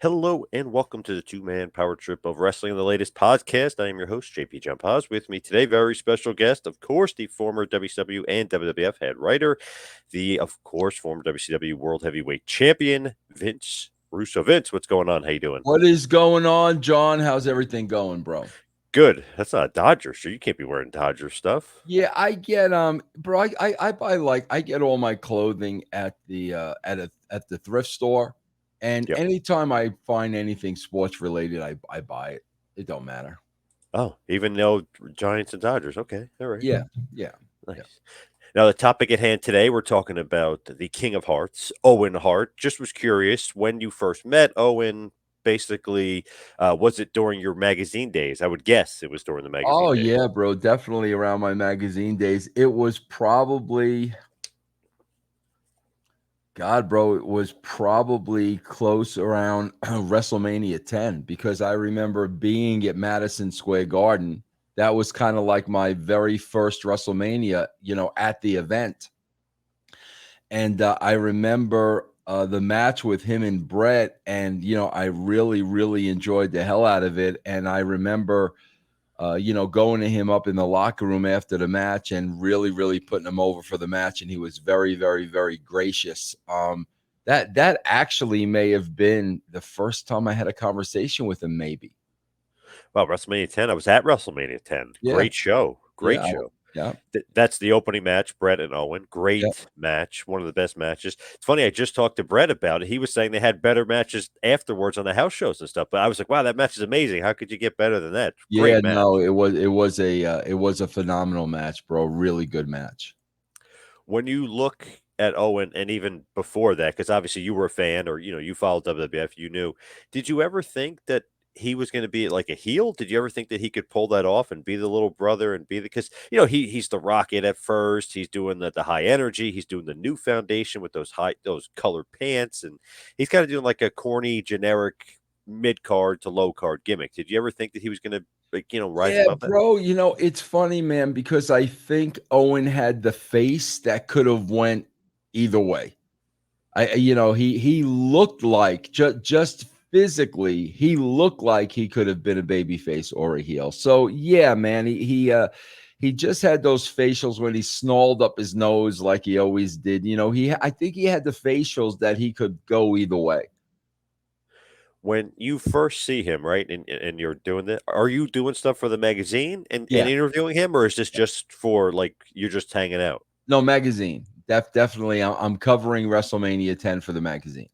Hello and welcome to the two-man power trip of wrestling, the latest podcast. I am your host, JP John Paz. With me today, very special guest, of course, the former WCW and WWF head writer, of course, former WCW World Heavyweight Champion, Vince Russo. Vince, what's going on? How you doing? What is going on, John? How's everything going, bro? Good. That's not a Dodger shirt. You can't be wearing Dodger stuff. Yeah, I get bro, I buy I get all my clothing at the thrift store. And Yep. anytime I find anything sports related, I buy it. It don't matter. Oh, even though Giants and Dodgers. Okay. All right. Yeah, yeah, yeah. Nice. Now, the topic at hand today, we're talking about the King of Hearts, Owen Hart. Just was curious when you first met Owen. Basically, was it during your magazine days? I would guess it was during the magazine Oh days. yeah, bro. Definitely around my magazine days. It was probably God, bro, it was probably close around WrestleMania 10 because I remember being at Madison Square Garden. That was kind of like my very first WrestleMania, at the event. And I remember the match with him and Brett, and I really, really enjoyed the hell out of it. And I remember going to him up in the locker room after the match and really, really putting him over for the match. And he was very, very, very gracious. That actually may have been the first time I had a conversation with him, maybe. Well, WrestleMania 10, I was at WrestleMania 10. Yeah. Great show. Yeah. Great show. Yeah. That's the opening match, Brett and Owen. Yeah. Great match. One of the best matches. It's funny, I just talked to Brett about it. He was saying they had better matches afterwards on the house shows and stuff. But I was like, wow, that match is amazing. How could you get better than that? Yeah. Great match. No, it was a phenomenal match, bro. Really good match. When you look at Owen and even before that, because obviously you were a fan or you followed WWF, you knew. Did you ever think that he was going to be like a heel? Did you ever think that he could pull that off and be the little brother and be the because he's the Rocket at first. He's doing the high energy. He's doing the new foundation with those colored pants, and he's kind of doing like a corny generic mid card to low card gimmick. Did you ever think that he was going to rise Yeah, above that? bro, it's funny, man, because I think Owen had the face that could have went either way. He looked like just physically, he looked like he could have been a baby face or a heel. So yeah, man, he just had those facials when he snarled up his nose like he always did. I think he had the facials that he could go either way. When you first see him, right, and you're doing that, are you doing stuff for the magazine and Yeah. interviewing him, or is this just for like you're just hanging out? No, magazine. Definitely. I'm covering WrestleMania 10 for the magazine.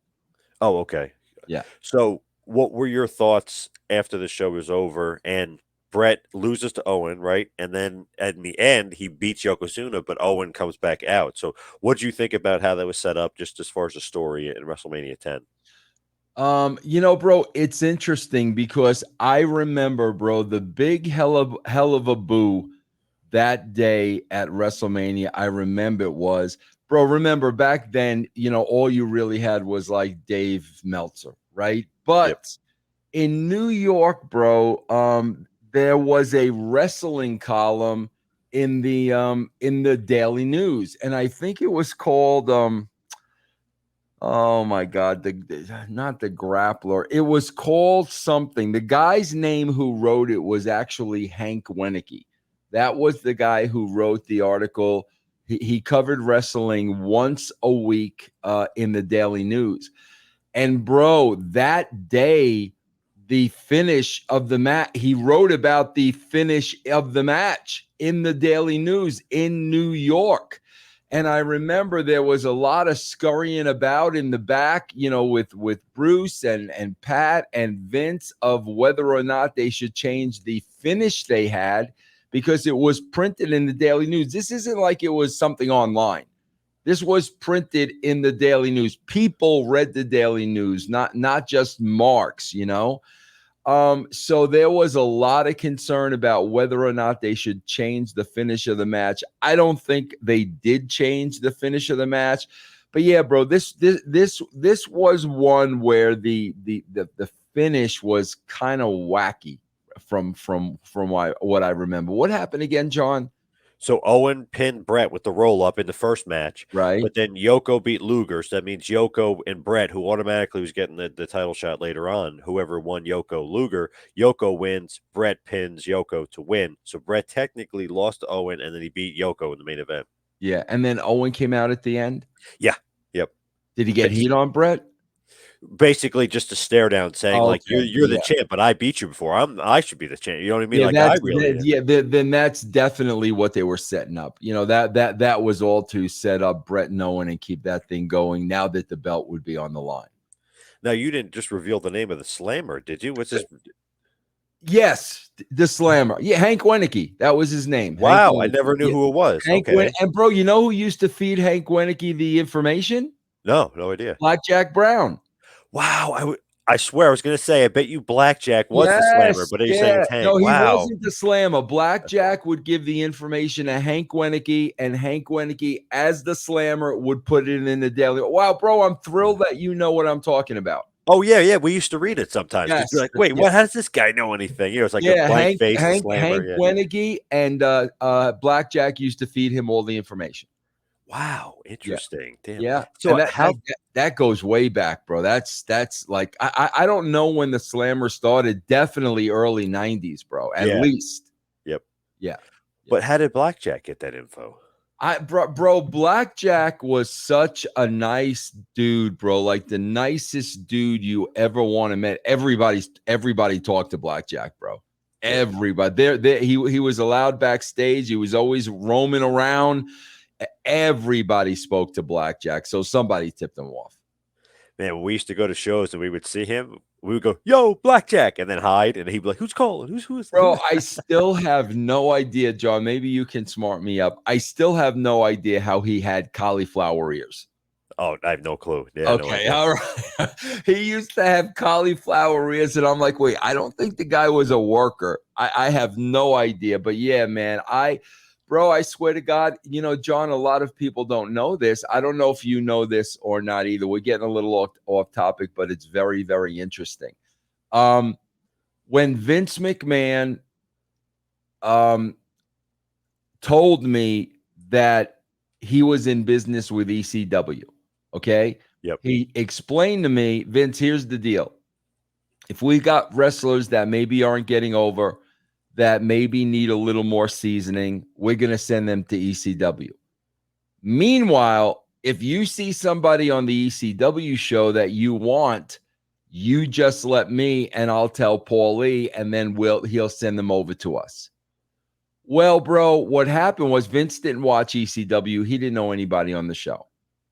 Oh, okay. Yeah. So, what were your thoughts after the show was over and Brett loses to Owen, right? And then in the end, he beats Yokozuna, but Owen comes back out. So, what do you think about how that was set up, just as far as the story in WrestleMania 10? Bro, it's interesting because I remember, bro, the big hell of a boo that day at WrestleMania. I remember it was, bro. Remember back then, all you really had was like Dave Meltzer, right? Yep. But in New York, bro, there was a wrestling column in the Daily News, and I think it was called oh my God, not the Grappler. It was called something. The guy's name who wrote it was actually Hank Wenicky. That was the guy who wrote the article. He covered wrestling once a week in the Daily News. And bro, that day, the finish of the match, he wrote about the finish of the match in the Daily News in New York. And I remember there was a lot of scurrying about in the back, with Bruce and Pat and Vince of whether or not they should change the finish they had because it was printed in the Daily News. This isn't like it was something online. This was printed in the Daily News. People read the Daily News, not just marks. So there was a lot of concern about whether or not they should change the finish of the match. I don't think they did change the finish of the match, but yeah, bro, this was one where the finish was kind of wacky from what I remember. What happened again, John? So Owen pinned Brett with the roll up in the first match, right? but then Yoko beat Luger. So that means Yoko and Brett, who automatically was getting the title shot later on, whoever won Yoko Luger, Yoko wins, Brett pins Yoko to win. So Brett technically lost to Owen and then he beat Yoko in the main event. Yeah. And then Owen came out at the end. Yeah. Yep. Did he get heat on Brett? Basically just a stare down saying like Okay. you're the champ, but I beat you before. I should be the champ. You know what I mean? Yeah, Like I really am. yeah. Then that's definitely what they were setting up. You know, that was all to set up Brett and Owen and keep that thing going. Now that the belt would be on the line. Now you didn't just reveal the name of the slammer, did you? What's his Yes, the Slammer. Yeah, Hank Wenicky. That was his name. Hank Wow, I Wenicky. never knew Yeah. who it was. Hank Okay. And bro, you know who used to feed Hank Wenicky the information? No, no idea. Blackjack Brown. Wow, I swear I was gonna say I bet you Blackjack was the slammer, Yes, but are you saying yeah. it's Hank? No, he Wow. wasn't the Slammer. Blackjack would give the information to Hank Wenicky, and Hank Wenicky, as the Slammer, would put it in the daily. Wow, bro, I'm thrilled that you know what I'm talking about. Oh yeah, yeah. We used to read it sometimes because Yes, you're like, wait, yeah. what? How does this guy know anything? You know, it's like a Yeah, blank face, the slammer. Hank Yeah. Wenicky and Blackjack used to feed him all the information. Wow, Yeah. interesting. Damn. Yeah, and So how that goes way back, bro. That's like I don't know when the Slammer started. Definitely early '90s, bro. At yeah, least. yep. Yeah. But how did Blackjack get that info? Bro, Blackjack was such a nice dude, bro. Like the nicest dude you ever want to meet. Everybody talked to Blackjack, bro. Yeah. Everybody. He was allowed backstage. He was always roaming around. Everybody spoke to Blackjack, so somebody tipped him off. Man, when we used to go to shows and we would see him, we would go, "Yo, Blackjack," and then hide, and he'd be like, "Who's calling? Who's?" Bro, I still have no idea, John. Maybe you can smart me up. I still have no idea how he had cauliflower ears. Oh, I have no clue. Yeah, no Okay, idea. all right. He used to have cauliflower ears, and I'm like, wait, I don't think the guy was a worker. I have no idea. But yeah, man, bro, I swear to God, you know, John, a lot of people don't know this. I don't know if you know this or not either. We're getting a little off topic, but it's very, very interesting. When Vince McMahon told me that he was in business with ECW, okay? Yep. He explained to me, Vince, here's the deal. If we got wrestlers that maybe aren't getting over, that maybe need a little more seasoning, we're going to send them to ECW. Meanwhile, if you see somebody on the ECW show that you want, you just let me and I'll tell Paul Lee, and then he'll send them over to us. Well, bro, what happened was Vince didn't watch ECW. He didn't know anybody on the show.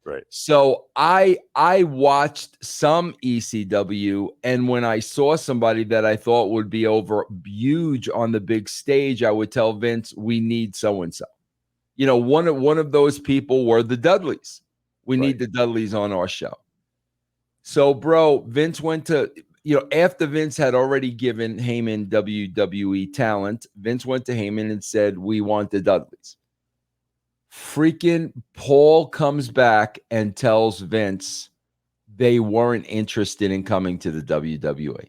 Right. So I watched some ECW, and when I saw somebody that I thought would be over huge on the big stage, I would tell Vince, we need so and so. You know, one of those people were the Dudleys. We need the Dudleys on our show. So, bro, Vince went to, you know, after Vince had already given Heyman WWE talent, Vince went to Heyman and said, we want the Dudleys. Freaking Paul comes back and tells Vince they weren't interested in coming to the WWE.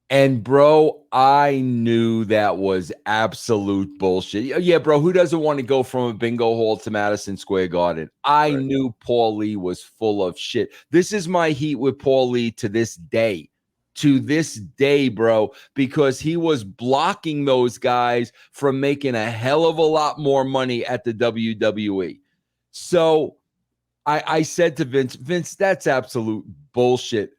And bro, I knew that was absolute bullshit. Yeah, bro, who doesn't want to go from a bingo hall to Madison Square Garden? I knew Paul Lee was full of shit. This is my heat with Paul Lee to this day. To this day, bro, because he was blocking those guys from making a hell of a lot more money at the WWE. So I said to Vince, that's absolute bullshit.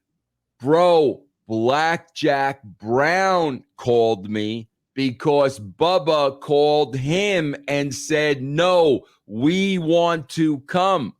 Bro, Blackjack Brown called me because Bubba called him and said, no, we want to come.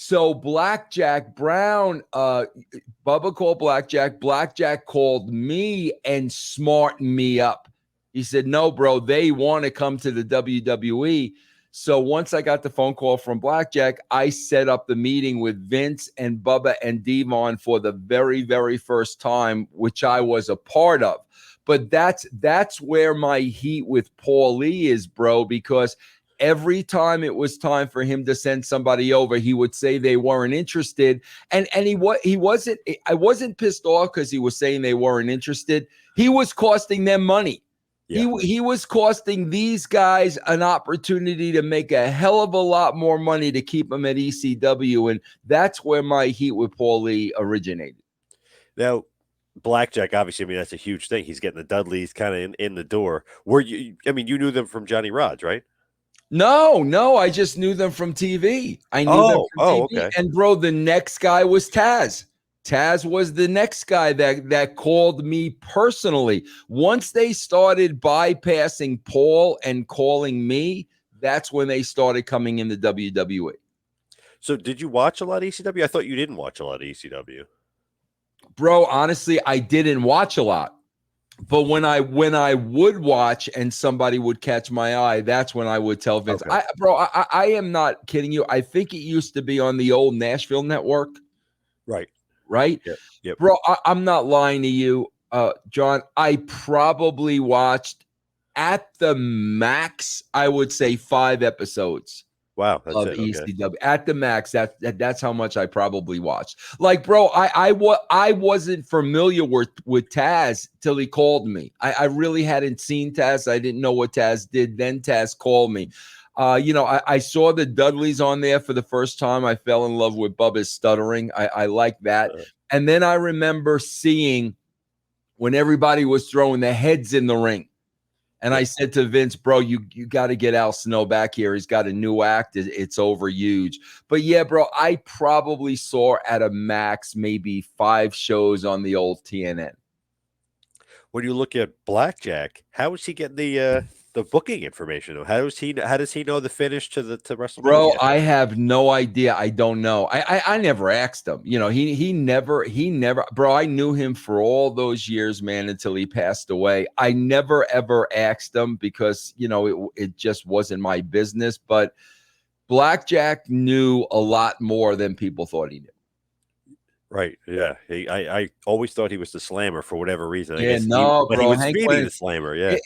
So Blackjack Brown, Bubba called Blackjack. Blackjack called me and smartened me up. He said, no, bro, they want to come to the WWE. So once I got the phone call from Blackjack, I set up the meeting with Vince and Bubba and Devon for the very, very first time, which I was a part of. But that's where my heat with Paul Lee is, bro, because every time it was time for him to send somebody over, he would say they weren't interested. And he wasn't, I wasn't pissed off because he was saying they weren't interested. He was costing them money. Yeah. He was costing these guys an opportunity to make a hell of a lot more money to keep them at ECW, and that's where my heat with Paul Lee originated. Now, Blackjack, obviously, I mean, that's a huge thing. He's getting the Dudleys kind of in the door. Were you, I mean, you knew them from Johnny Rods, right? No, I just knew them from TV. I knew them Oh, from oh, TV. okay. And bro, the next guy was Taz. Taz was the next guy that called me personally. Once they started bypassing Paul and calling me, that's when they started coming in the WWE. So, did you watch a lot of ECW? I thought you didn't watch a lot of ECW. Bro, honestly, I didn't watch a lot. But when I would watch and somebody would catch my eye, that's when I would tell Vince. Okay. I am not kidding you. I think it used to be on the old Nashville network, Right. right? Yep. Yep. Bro, I'm not lying to you, John. I probably watched at the max, I would say 5 episodes Wow. That's of it. Okay. ECW at the max. That's how much I probably watched. Like, bro, I wasn't familiar with Taz till he called me. I really hadn't seen Taz. I didn't know what Taz did. Then Taz called me. I saw the Dudleys on there for the first time. I fell in love with Bubba's stuttering. I like that. And then I remember seeing when everybody was throwing their heads in the ring. And I said to Vince, bro, you got to get Al Snow back here. He's got a new act. It's over huge. But yeah, bro, I probably saw at a max maybe 5 shows on the old TNN. When you look at Blackjack, how is he getting the booking information? How does he know the finish to Bro, WrestleMania? I have no idea. I don't know. I never asked him. He never, bro, I knew him for all those years, man, until he passed away. I never ever asked him because, it just wasn't my business. But Blackjack knew a lot more than people thought he knew. Right. Yeah. I always thought he was the slammer for whatever reason. I Yeah, guess no, but he bro. was Hank Speedy went, the slammer. Yeah.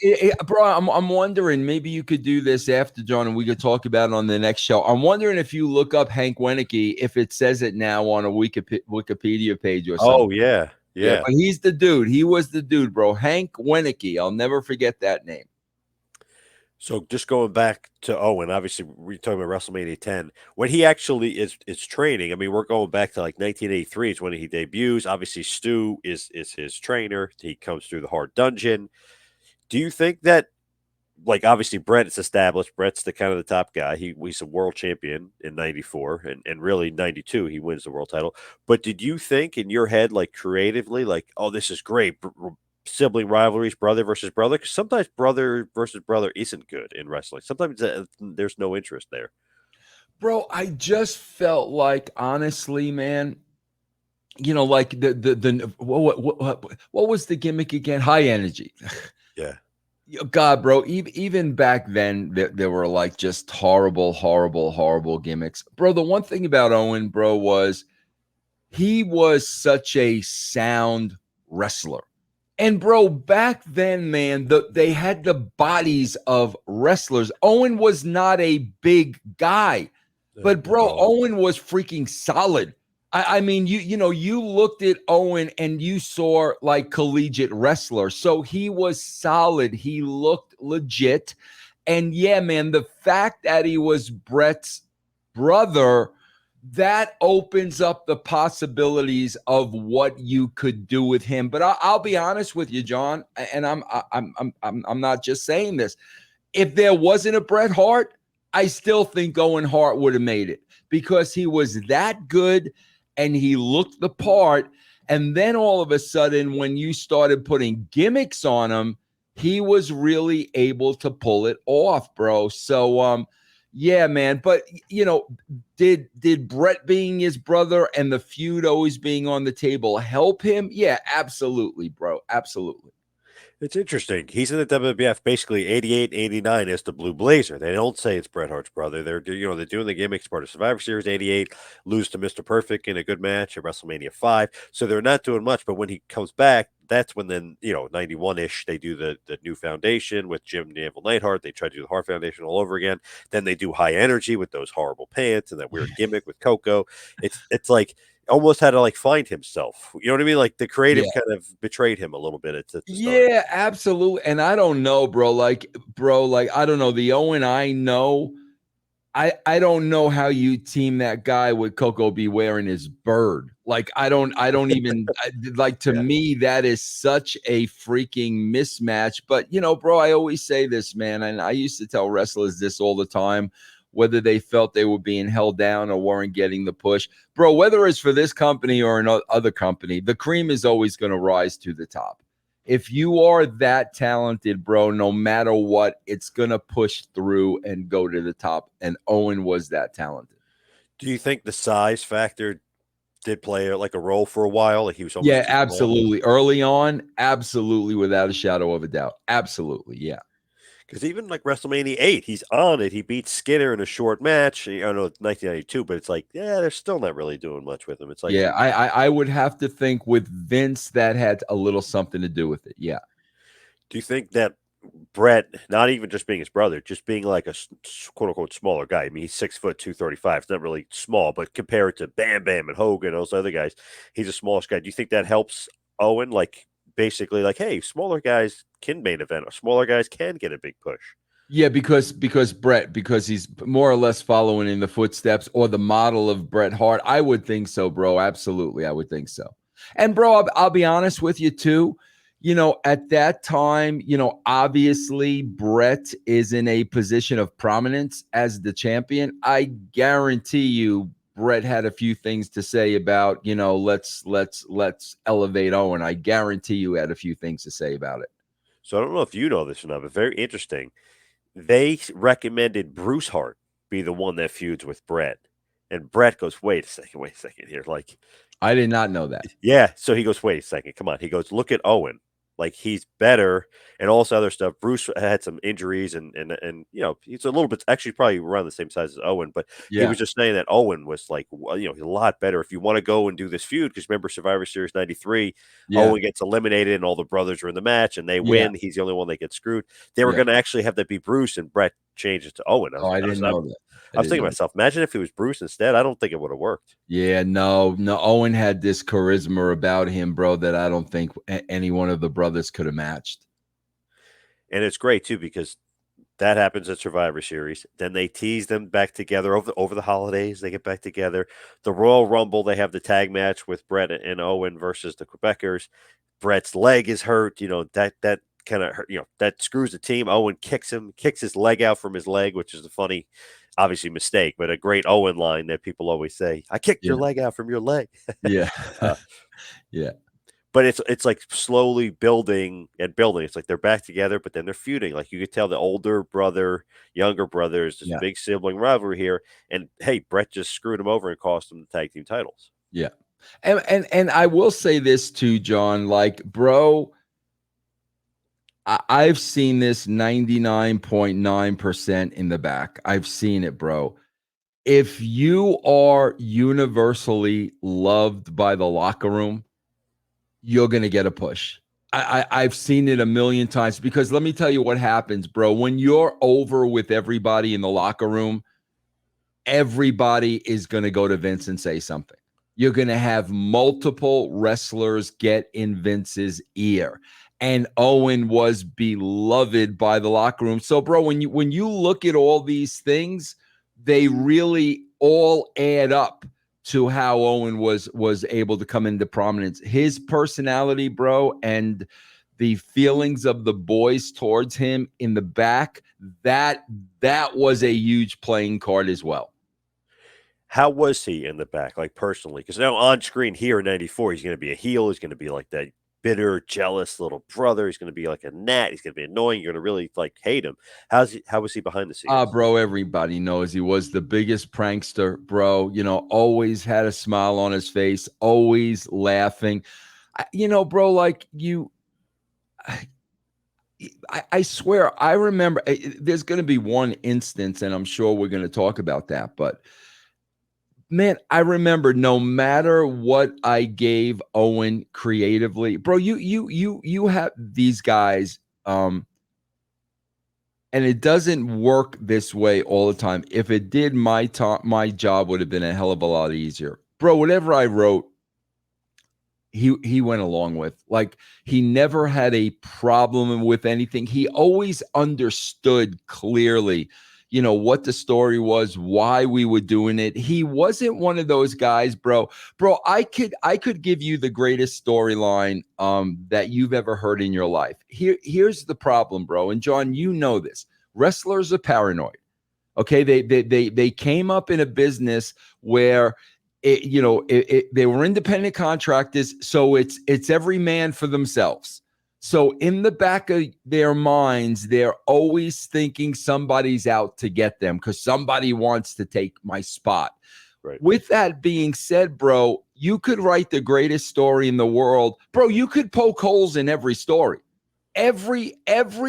bro. I'm wondering maybe you could do this after John, and we could talk about it on the next show. I'm wondering if you look up Hank Wenicky, if it says it now on a Wikipedia page or something. Oh yeah. Yeah, Yeah. but he's the dude. He was the dude, bro. Hank Wenicky. I'll never forget that name. So just going back to Owen, obviously we're talking about WrestleMania 10. When he actually is training, I mean, we're going back to like 1983 is when he debuts. Obviously, Stu is his trainer. He comes through the hard dungeon. Do you think that, like, obviously Brett is established? Brett's the kind of the top guy. He's a world champion in '94, and really '92 he wins the world title. But did you think in your head, like creatively, like, oh, this is great, sibling rivalries, brother versus brother? Because sometimes brother versus brother isn't good in wrestling. Sometimes there's no interest there. Bro, I just felt like, honestly, man, like what was the gimmick again? High energy. Yeah. God, bro, even back then, there were like just horrible, horrible, horrible gimmicks. Bro, the one thing about Owen, bro, was he was such a sound wrestler. And bro, back then, man, they had the bodies of wrestlers. Owen was not a big guy, but bro, No. Owen was freaking solid. I mean, you looked at Owen and you saw like collegiate wrestler. So he was solid. He looked legit. And yeah, man, the fact that he was Brett's brother, that opens up the possibilities of what you could do with him. But I'll be honest with you, John, and I'm not just saying this. If there wasn't a Bret Hart, I still think Owen Hart would have made it because he was that good and he looked the part. And then all of a sudden, when you started putting gimmicks on him, he was really able to pull it off, bro. So, yeah, man. But did Bret being his brother and the feud always being on the table help him? Yeah, absolutely, bro. Absolutely. It's interesting. He's in the WWF basically 88, 89 as the Blue Blazer. They don't say it's Bret Hart's brother. They're doing the gimmicks part of Survivor Series 88, lose to Mr. Perfect in a good match at WrestleMania 5. So they're not doing much, but when he comes back, that's when then, 91-ish, they do the new foundation with Jim Neville Neidhart. They try to do the Hart Foundation all over again. Then they do High Energy with those horrible pants and that weird gimmick with Coco. It's like almost had to like find himself. You know what I mean? Like the Yeah. creative kind of betrayed him a little bit at the start. Yeah, absolutely. And I don't know, bro. Like, I don't know. The Owen I know, I don't know how you team that guy with Coco B wearing his bird. Like, I don't even like, to Yeah. me, that is such a freaking mismatch. But bro, I always say this, man, and I used to tell wrestlers this all the time, whether they felt they were being held down or weren't getting the push. Bro, whether it's for this company or another company, the cream is always going to rise to the top. If you are that talented, bro, no matter what, it's going to push through and go to the top. And Owen was that talented. Do you think the size factor did play like a role for a while? Like he was almost Yeah, too small? absolutely. Early on, absolutely, without a shadow of a doubt. Absolutely. Yeah. Because even like WrestleMania 8, he's on it. He beats Skinner in a short match. I know it's 1992, but it's like, yeah, they're still not really doing much with him. It's like, Yeah. I would have to think with Vince that had a little something to do with it. Yeah. do you think that Brett, not even just being his brother, just being like a quote unquote smaller guy? I mean, he's 6 foot 235. It's not really small, but compared to Bam Bam and Hogan and those other guys, he's the smallest guy. Do you think that helps Owen? Like, basically, like, hey, smaller guys can main event, or smaller guys can get a big push. Yeah, because Brett, because he's more or less following in the footsteps or the model of Bret Hart. I would think so, bro. Absolutely, I would think so. And bro, I'll be honest with you too. At that time, obviously Brett is in a position of prominence as the champion. I guarantee you, Brett had a few things to say about, let's elevate Owen. I guarantee you had a few things to say about it. So I don't know if you know this or not, but very interesting. They recommended Bruce Hart be the one that feuds with Brett. And Brett goes, wait a second here. Like, I did not know that. yeah. So he goes, wait a second. Come on. He goes, look at Owen. Like he's better and all this other stuff. Bruce had some injuries and he's a little bit actually probably around the same size as Owen, but he Yeah, was just saying that Owen was like he's a lot better if you want to go and do this feud because remember Survivor Series 93, yeah, Owen gets eliminated and all the brothers are in the match and they yeah, win. He's the only one that gets screwed. They were yeah. gonna actually have that be Bruce and Brett changed it to Owen. Oh, I didn't know that. I I was didn't thinking to know that. myself, imagine if it was Bruce instead. I don't think it would have worked. Yeah, no, no. Owen had this charisma about him, bro, that I don't think any one of the brothers could have matched. And it's great too because that happens at Survivor Series. Then they tease them back together over the holidays. They get back together. The Royal Rumble, they have the tag match with Brett and Owen versus the Quebecers. Brett's leg is hurt. That kind of hurt. That screws the team. Owen kicks his leg out from his leg, which is a funny, obviously mistake, but a great Owen line that people always say. I kicked Yeah, your leg out from your leg. yeah, uh, yeah, but it's like slowly building and building. It's like they're back together, but then they're feuding. Like you could tell the older brother, younger brother is this yeah, big sibling rivalry here. And hey, Brett just screwed him over and cost him the tag team titles. yeah. And I will say this too, John. Like, bro, I've seen this 99.9% in the back. I've seen it, bro. If you are universally loved by the locker room, you're going to get a push. I've seen it a million times because let me tell you what happens, bro. When you're over with everybody in the locker room, everybody is going to go to Vince and say something. You're going to have multiple wrestlers get in Vince's ear. And Owen was beloved by the locker room. So, bro, when you look at all these things, they really all add up to how Owen was able to come into prominence. His personality, bro, and the feelings of the boys towards him in the back, that was a huge playing card as well. How was he in the back, like personally? Because now on screen here in '94, he's going to be a heel. He's going to be like that bitter, jealous little brother. He's going to be like a gnat. He's going to be annoying. You're going to really like hate him. How was he behind the Ah, scenes? bro, everybody knows he was the biggest prankster, bro. Always had a smile on his face, always laughing. Bro, like I swear, I remember there's going to be one instance, and I'm sure we're going to talk about that. But man, I remember no matter what I gave Owen creatively, bro, you have these guys. And it doesn't work this way all the time. If it did, my job would have been a hell of a lot easier. bro, whatever I wrote, he went along with. Like, he never had a problem with anything. He always understood clearly, what the story was, why we were doing it. He wasn't one of those guys, bro. Bro, I could give you the greatest storyline that you've ever heard in your life. Here's the problem, bro. And John, you know this. Wrestlers are paranoid. Okay, they came up in a business where they were independent contractors, so it's every man for themselves. So in the back of their minds, they're always thinking somebody's out to get them because somebody wants to take my spot. Right. With that being said, bro, you could write the greatest story in the world. Bro, you could poke holes in every story. Every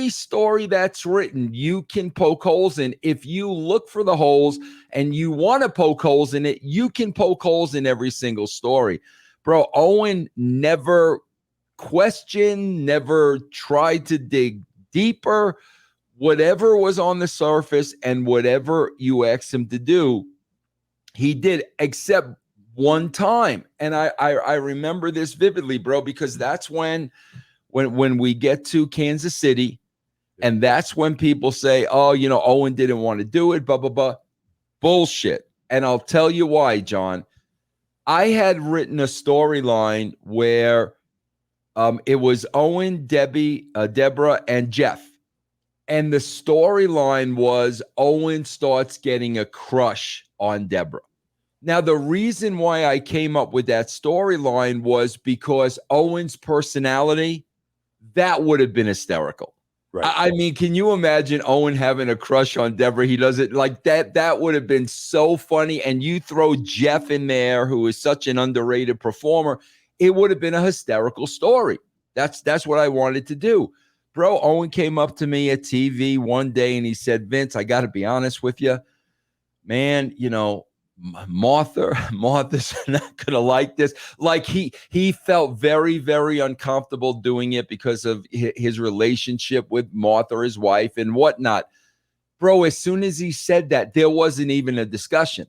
story that's written, you can poke holes in. If you look for the holes and you want to poke holes in it, you can poke holes in every single story. Bro, Owen never questioned, never tried to dig deeper. Whatever was on the surface and whatever you asked him to do, he did, except one time. And I remember this vividly, bro, because that's when we get to Kansas City, and that's when people say, oh, Owen didn't want to do it, blah, blah, blah. Bullshit. And I'll tell you why, John. I had written a storyline where it was Owen, Deborah, and Jeff. And the storyline was Owen starts getting a crush on Deborah. Now, the reason why I came up with that storyline was because Owen's personality, that would have been hysterical. Right. I mean, can you imagine Owen having a crush on Deborah? He does it like that. That would have been so funny. And you throw Jeff in there, who is such an underrated performer. It would have been a hysterical story. That's what I wanted to do. Bro, Owen came up to me at TV one day and he said, Vince, I got to be honest with you, man, Martha's not gonna like this. Like, he felt very, very uncomfortable doing it because of his relationship with Martha, his wife, and whatnot. Bro, as soon as he said that, there wasn't even a discussion.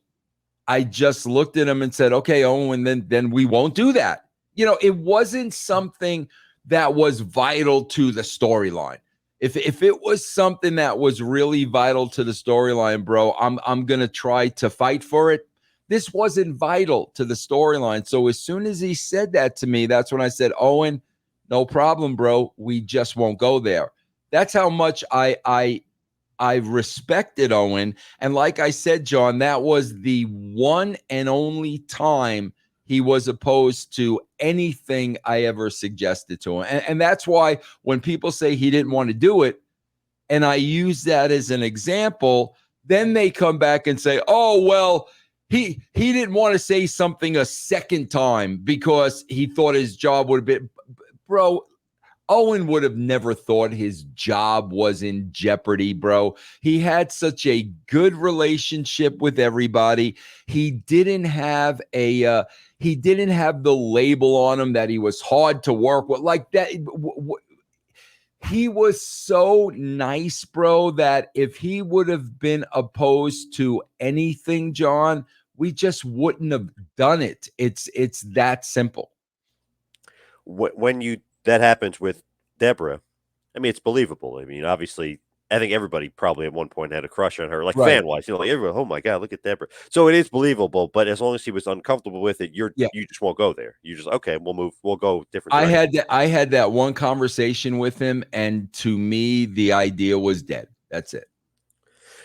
I just looked at him and said, okay, Owen, then we won't do that. It wasn't something that was vital to the storyline. If it was something that was really vital to the storyline, bro, I'm gonna try to fight for it. This wasn't vital to the storyline. So as soon as he said that to me, that's when I said, Owen, no problem, bro. We just won't go there. That's how much I respected Owen. And like I said, John, that was the one and only time he was opposed to anything I ever suggested to him. And that's why when people say he didn't want to do it, and I use that as an example, then they come back and say, oh, well, he didn't want to say something a second time because he thought his job would have been. Bro, Owen would have never thought his job was in jeopardy, bro. He had such a good relationship with everybody. He didn't have the label on him that he was hard to work with. Like that. He was so nice, bro, that if he would have been opposed to anything, John, we just wouldn't have done it. It's that simple. When that happens with Deborah, I mean, it's believable. I mean, obviously, I think everybody probably at one point had a crush on her, like Right. fan wise. Like everyone, oh my god, look at Deborah. So it is believable, but as long as he was uncomfortable with it, you just won't go there. You just okay, we'll move, we'll go different. I had that one conversation with him, and to me, the idea was dead. That's it.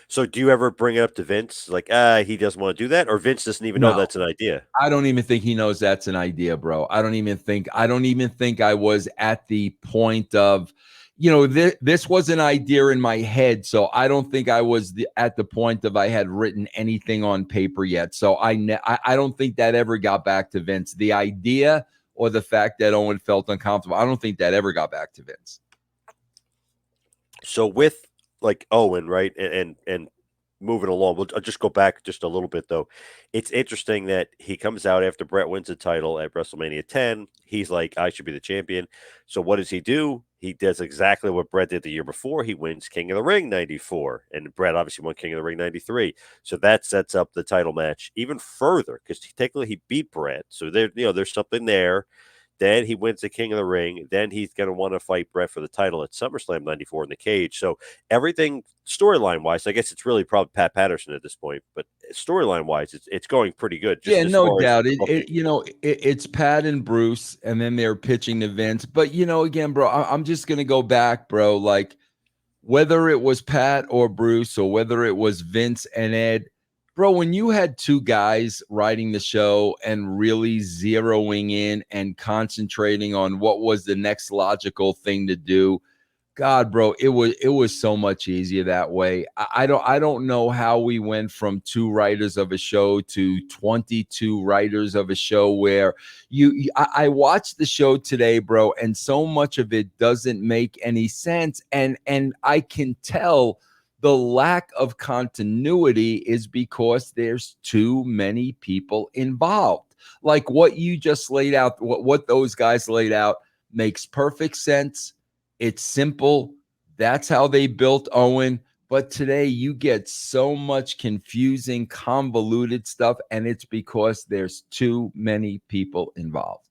So do you ever bring it up to Vince, like he doesn't want to do that, or Vince doesn't even know No. that's an idea? I don't even think he knows that's an idea, bro. I don't even think I was at the point of, this was an idea in my head. So I don't think I was at the point of I had written anything on paper yet. So I don't think that ever got back to Vince. The idea or the fact that Owen felt uncomfortable, I don't think that ever got back to Vince. So with like Owen, right, and moving along, I'll just go back just a little bit though. It's interesting that he comes out after Brett wins the title at WrestleMania 10. He's like, I should be the champion. So what does he do? he does exactly what Bret did the year before. He wins King of the Ring 94, and Bret obviously won King of the Ring 93. So that sets up the title match even further because technically he beat Bret. So there's something there. Then he wins the King of the Ring. Then he's going to want to fight Bret for the title at SummerSlam 94 in the cage. So everything storyline wise, I guess it's really probably Pat Patterson at this point, but storyline wise, it's going pretty good just Yeah, as no far as doubt. the booking. It's Pat and Bruce, and then they're pitching to Vince. But again, bro, I'm just gonna go back, bro. Like whether it was Pat or Bruce, or whether it was Vince and Ed, bro, when you had two guys writing the show and really zeroing in and concentrating on what was the next logical thing to do, God, bro, it was so much easier that way. I don't know how we went from two writers of a show to 22 writers of a show where I watched the show today, bro, and so much of it doesn't make any sense. And I can tell the lack of continuity is because there's too many people involved. Like what you just laid out, what those guys laid out makes perfect sense. It's simple. That's how they built Owen. But today you get so much confusing, convoluted stuff, and it's because there's too many people involved.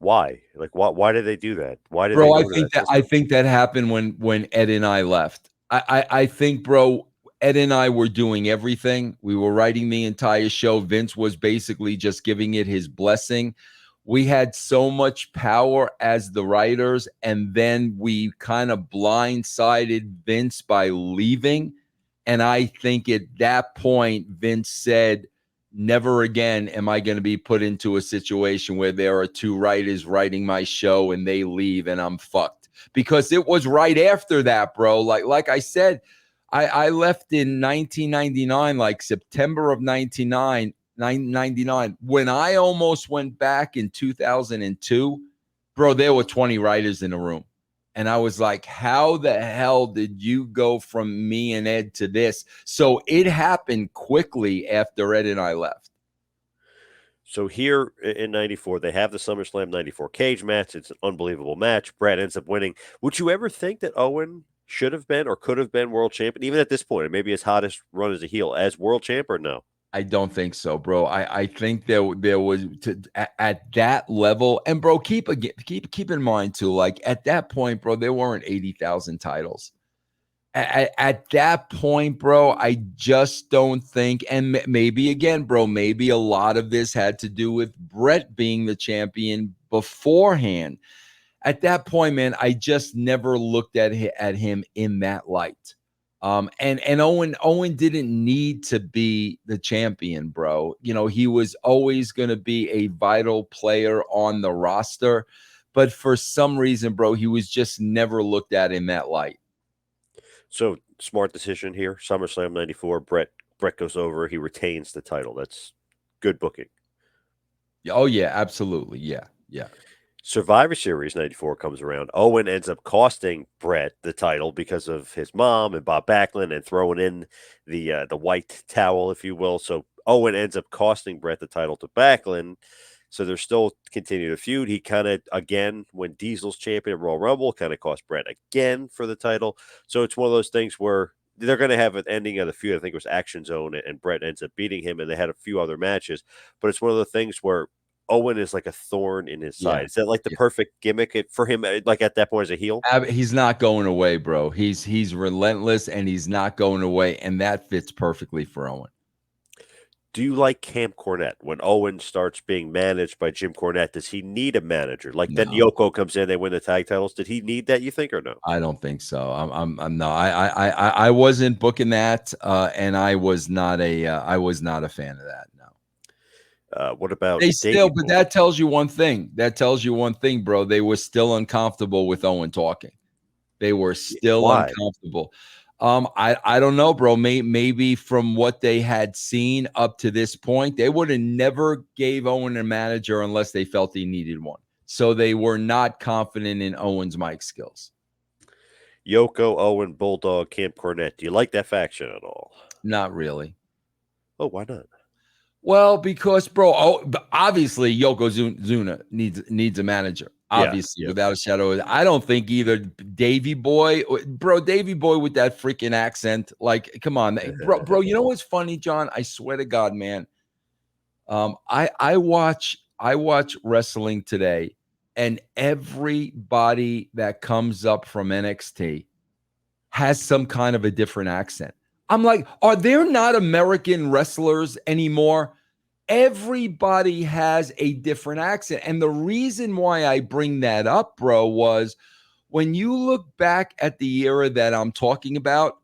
Why? Like, why did they do that? Why did they Bro, I go to think that that I system? think that happened when Ed and I left. I think, bro, Ed and I were doing everything. We were writing the entire show. Vince was basically just giving it his blessing. We had so much power as the writers, and then we kind of blindsided Vince by leaving. And I think at that point, Vince said, never again am I going to be put into a situation where there are two writers writing my show and they leave and I'm fucked. Because it was right after that, bro. Like I said, I left in 1999, like September of 99. When I almost went back in 2002, bro, there were 20 writers in the room. And I was like, how the hell did you go from me and Ed to this? So it happened quickly after Ed and I left. So here in '94, they have the SummerSlam '94 cage match. It's an unbelievable match. Brad ends up winning. Would you ever think that Owen should have been or could have been world champion, even at this point, maybe his hottest run as a heel as world champ, or no? I don't think so, bro. I think there was at that level, and bro, keep in mind too. Like at that point, bro, there weren't 80,000 titles. At that point, bro, I just don't think, and maybe again, bro, maybe a lot of this had to do with Bret being the champion beforehand. At that point, man, I just never looked at him in that light. And Owen didn't need to be the champion, bro. He was always going to be a vital player on the roster, but for some reason, bro, he was just never looked at in that light. So smart decision here. SummerSlam '94. Brett goes over. He retains the title. That's good booking. Oh yeah, absolutely. Yeah. Yeah. Survivor Series '94 comes around. Owen ends up costing Brett the title because of his mom and Bob Backlund and throwing in the white towel, if you will. So Owen ends up costing Brett the title to Backlund. So they're still continuing to feud. He kind of again, when Diesel's champion at Royal Rumble, kind of cost Brett again for the title. So it's one of those things where they're going to have an ending of the feud. I think it was Action Zone, and Brett ends up beating him, and they had a few other matches. But it's one of the things where Owen is like a thorn in his Yeah. side. Is that like the Yeah. perfect gimmick for him, like at that point as a heel? He's not going away, bro. He's relentless and he's not going away, and that fits perfectly for Owen. Do you like Camp Cornette when Owen starts being managed by Jim Cornette? Does he need a manager? Like then No, Yoko comes in, they win the tag titles. Did he need that? You think or no? I don't think so. I'm no. I wasn't booking that, and I was not a fan of that. No. What about They Davey still, but Boy? that tells you one thing. That tells you one thing, bro. They were still uncomfortable with Owen talking. They were still Why? uncomfortable. I don't know, bro. Maybe from what they had seen up to this point, they would have never gave Owen a manager unless they felt he needed one. So they were not confident in Owen's mic skills. Yoko, Owen, Bulldog, Camp Cornette. Do you like that faction at all? Not really. Oh, why not? Well, because bro, obviously Yokozuna needs a manager. Yeah, Obviously, yeah. without a shadow of, I don't think either Davy Boy, bro, Davy Boy with that freaking accent. Like, come on, bro. You know what's funny, John? I swear to God, man. I watch wrestling today, and everybody that comes up from NXT has some kind of a different accent. I'm like, are there not American wrestlers anymore? Everybody has a different accent. And the reason why I bring that up, bro, was when you look back at the era that I'm talking about,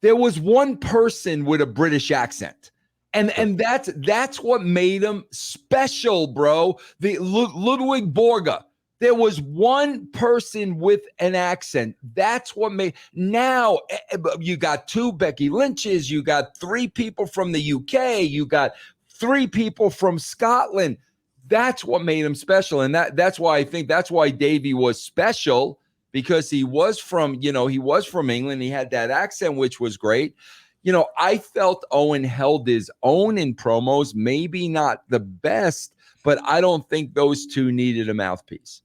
there was one person with a British accent. And that's what made him special, bro. The Ludwig Borga. There was one person with an accent. That's what made. Now you got two Becky Lynches. You got three people from the UK. You got three people from Scotland. That's what made him special, and that's why I think that's why Davey was special, because he was from England. He had that accent, which was great. I felt Owen held his own in promos, maybe not the best, but I don't think those two needed a mouthpiece.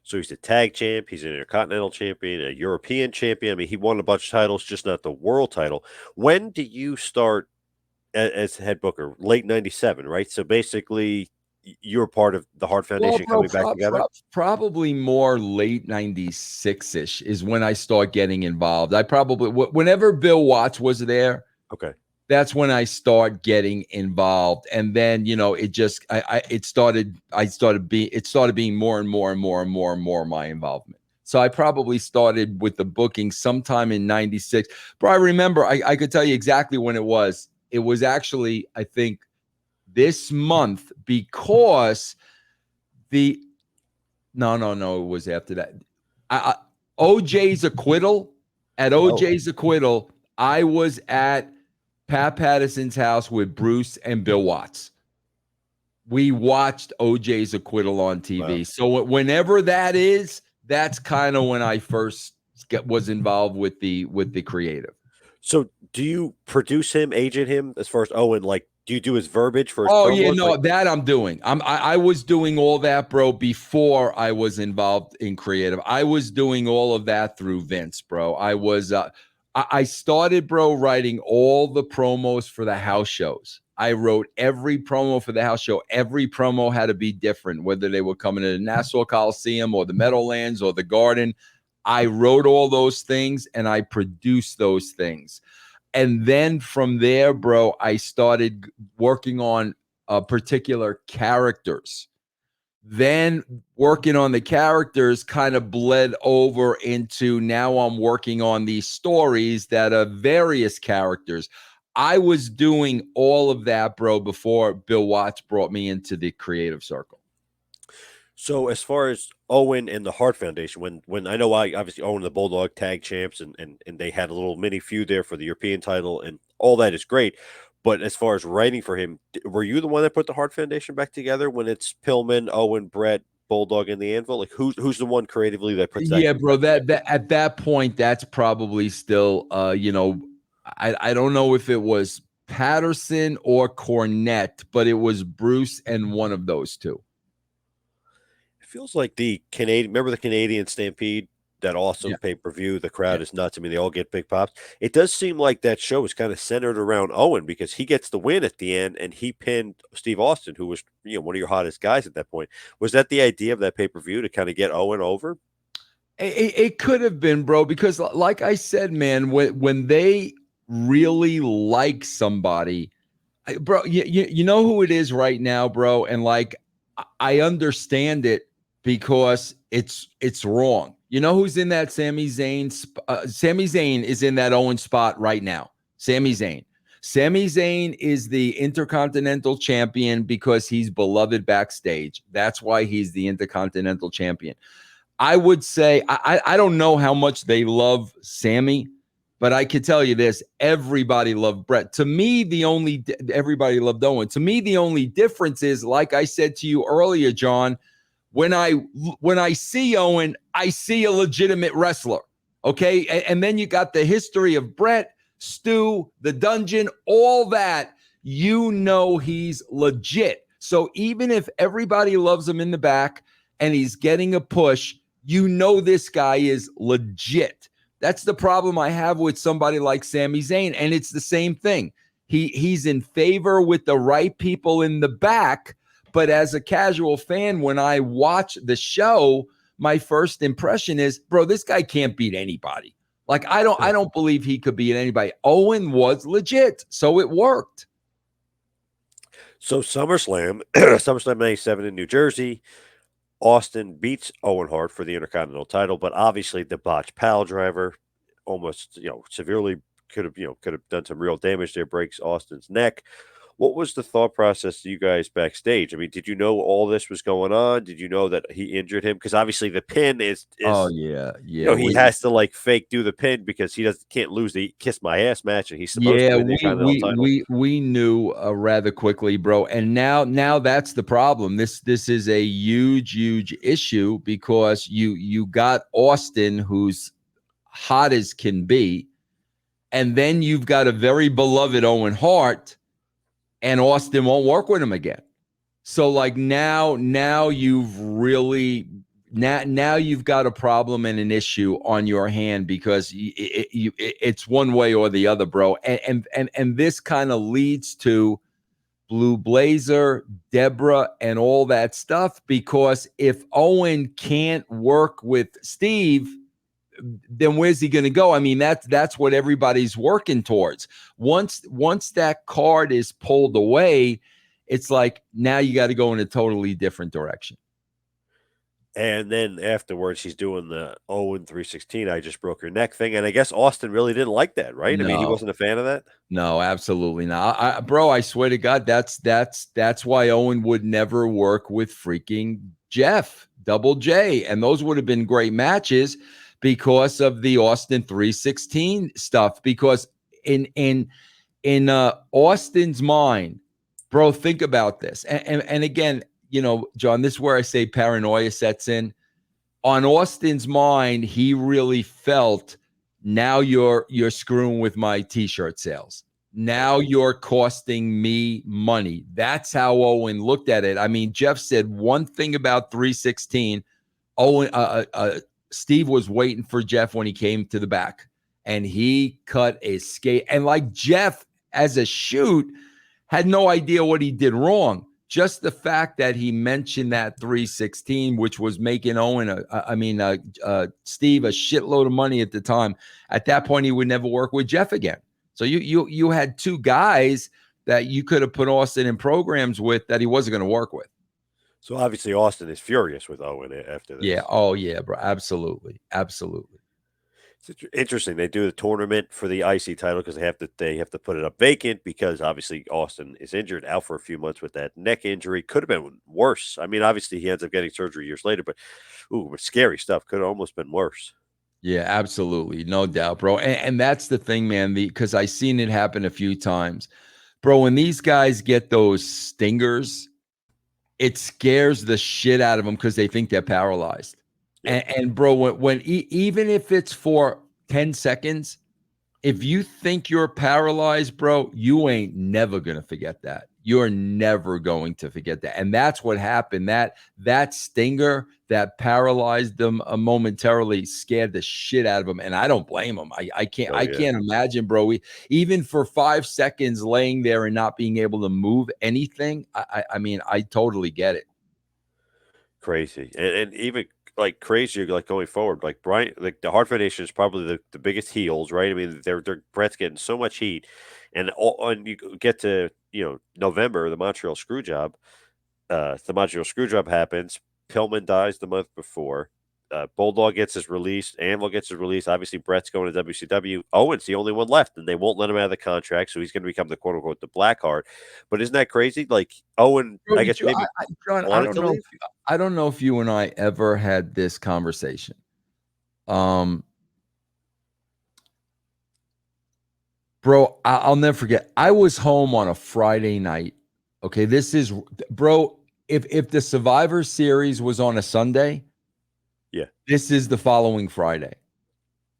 So he's a tag champ, he's an Intercontinental champion, a European champion. I mean, he won a bunch of titles, just not the world title. When did you start as head booker? Late 97, right? So basically, you were part of the Hart Well, Foundation bro, coming back together? probably more late 96-ish is when I start getting involved. Whenever Bill Watts was there, Okay. that's when I start getting involved. And then, it started being more and more and more and more and more my involvement. So I probably started with the booking sometime in 96. But I remember, I could tell you exactly when it was. It was actually, I think, this month, because it was after that. OJ's acquittal. At OJ's acquittal, I was at Pat Patterson's house with Bruce and Bill Watts. We watched OJ's acquittal on TV. Wow. So whenever that is, that's kind of when I first was involved with the creative. So do you produce him, agent him as far as Owen? Like, do you do his verbiage for his Oh yeah, promos? no, that I'm doing. I was doing all that, bro, before I was involved in creative. I was doing all of that through Vince, bro. I started, bro, writing all the promos for the house shows. I wrote every promo for the house show. Every promo had to be different, whether they were coming to the Nassau Coliseum or the Meadowlands or the Garden. I wrote all those things and I produced those things. And then from there, bro, I started working on particular characters. Then working on the characters kind of bled over into, now I'm working on these stories that are various characters. I was doing all of that, bro, before Bill Watts brought me into the creative circle. So as far as Owen and the Hart Foundation, when I know I obviously Owen the Bulldog tag champs, and they had a little mini feud there for the European title, and all that is great. But as far as writing for him, were you the one that put the Hart Foundation back together when it's Pillman, Owen, Brett, Bulldog, and the Anvil? Like who's the one creatively that puts that Yeah, group bro. back together? That at that point, that's probably still, I don't know if it was Patterson or Cornette, but it was Bruce and one of those two. It feels like the Canadian. Remember the Canadian Stampede? That Yeah, awesome pay-per-view. The yeah. crowd is nuts. I mean, they all get big pops. It does seem like that show is kind of centered around Owen because he gets the win at the end and he pinned Steve Austin, who was one of your hottest guys at that point. Was that the idea of that pay-per-view to kind of get Owen over? It could have been, bro, because like I said, man, when they really like somebody, bro, you know who it is right now, bro, and like I understand it because it's wrong. You know who's in that Sami Zayn? Sami Zayn is in that Owen spot right now. Sami Zayn. Sami Zayn is the Intercontinental Champion because he's beloved backstage. That's why he's the Intercontinental Champion. I would say I don't know how much they love Sammy, but I can tell you this: everybody loved Brett. To me, everybody loved Owen. To me, the only difference is, like I said to you earlier, John, when I see Owen, I see a legitimate wrestler. Okay, and then you got the history of Brett, Stu, the Dungeon, all that. He's legit. So even if everybody loves him in the back, and he's getting a push, you know this guy is legit. That's the problem I have with somebody like Sami Zayn, and it's the same thing. He's in favor with the right people in the back, but as a casual fan, when I watch the show, my first impression is, bro, this guy can't beat anybody. Like I don't believe he could beat anybody. Owen was legit, so it worked. So SummerSlam, SummerSlam '97 in New Jersey, Austin beats Owen Hart for the Intercontinental title, but obviously the botched pile driver almost, severely could have done some real damage there, breaks Austin's neck. What was the thought process to you guys backstage? I mean, did you know all this was going on? Did you know that he injured him? Because obviously the pin Oh is yeah, yeah. he has to like fake do the pin because he can't lose the kiss my ass match and he's supposed to Yeah, win the we Intercontinental we title. we we knew rather quickly, bro. And now that's the problem. This is a huge issue because you got Austin, who's hot as can be, and then you've got a very beloved Owen Hart, and Austin won't work with him again. So like now you've really now you've got a problem and an issue on your hand because it's one way or the other, bro. And this kind of leads to Blue Blazer, Deborah, and all that stuff. Because if Owen can't work with Steve, then where's he going to go? I mean, that's what everybody's working towards. Once that card is pulled away, it's like now you got to go in a totally different direction. And then afterwards, he's doing the Owen 316. I just broke your neck thing. And I guess Austin really didn't like that, right? I mean, he No, wasn't a fan of that. no, absolutely not. Bro, I swear to God, that's why Owen would never work with freaking Jeff, Double J. And those would have been great matches because of the Austin 316 stuff. Because in Austin's mind, bro, think about this. And again, John, this is where I say paranoia sets in. On Austin's mind, he really felt, now you're screwing with my t-shirt sales. Right. Now you're costing me money. That's how Owen looked at it. I mean, Jeff said one thing about 316. Owen, Steve was waiting for Jeff when he came to the back, and he cut a skate. And like Jeff, as a shoot, had no idea what he did wrong. Just the fact that he mentioned that 316, which was making Owen, Steve, a shitload of money at the time. At that point, he would never work with Jeff again. So you had two guys that you could have put Austin in programs with that he wasn't going to work with. So obviously, Austin is furious with Owen after Yeah. this. Oh, yeah, bro. Absolutely. Absolutely. It's interesting. They do the tournament for the IC title because they have to put it up vacant because obviously Austin is injured, out for a few months with that neck injury. Could have been worse. I mean, obviously he ends up getting surgery years later, but scary stuff. Could have almost been worse. Yeah, absolutely. No doubt, bro. And that's the thing, man, because I seen it happen a few times. Bro, when these guys get those stingers, it scares the shit out of them because they think they're paralyzed. Yep. And bro, even if it's for 10 seconds, if you think you're paralyzed, bro, you ain't never gonna forget that. You're never going to forget that. And that's what happened. That stinger that paralyzed them momentarily scared the shit out of them. And I don't blame them. I can't Oh I yeah. can't imagine, bro. Even for 5 seconds laying there and not being able to move anything. I mean, I totally get it. Crazy. And even like crazier, like going forward, like Brian, like the Hart Foundation is probably the biggest heels, right? I mean, they're Brett's getting so much heat, and you get to November, the Montreal Screwjob. The Montreal Screwjob happens. Pillman dies the month before. Bulldog gets his release. Anvil gets his release. Obviously, Brett's going to WCW. Owen's the only one left, and they won't let him out of the contract, so he's going to become the quote unquote the Blackheart. But isn't that crazy? Like Owen, Bro, I guess maybe John, wanted to leave. I don't know if you and I ever had this conversation. Um, Bro, I'll never forget. I was home on a Friday night. Okay, this is, bro. If the Survivor Series was on a Sunday, Yeah. this is the following Friday.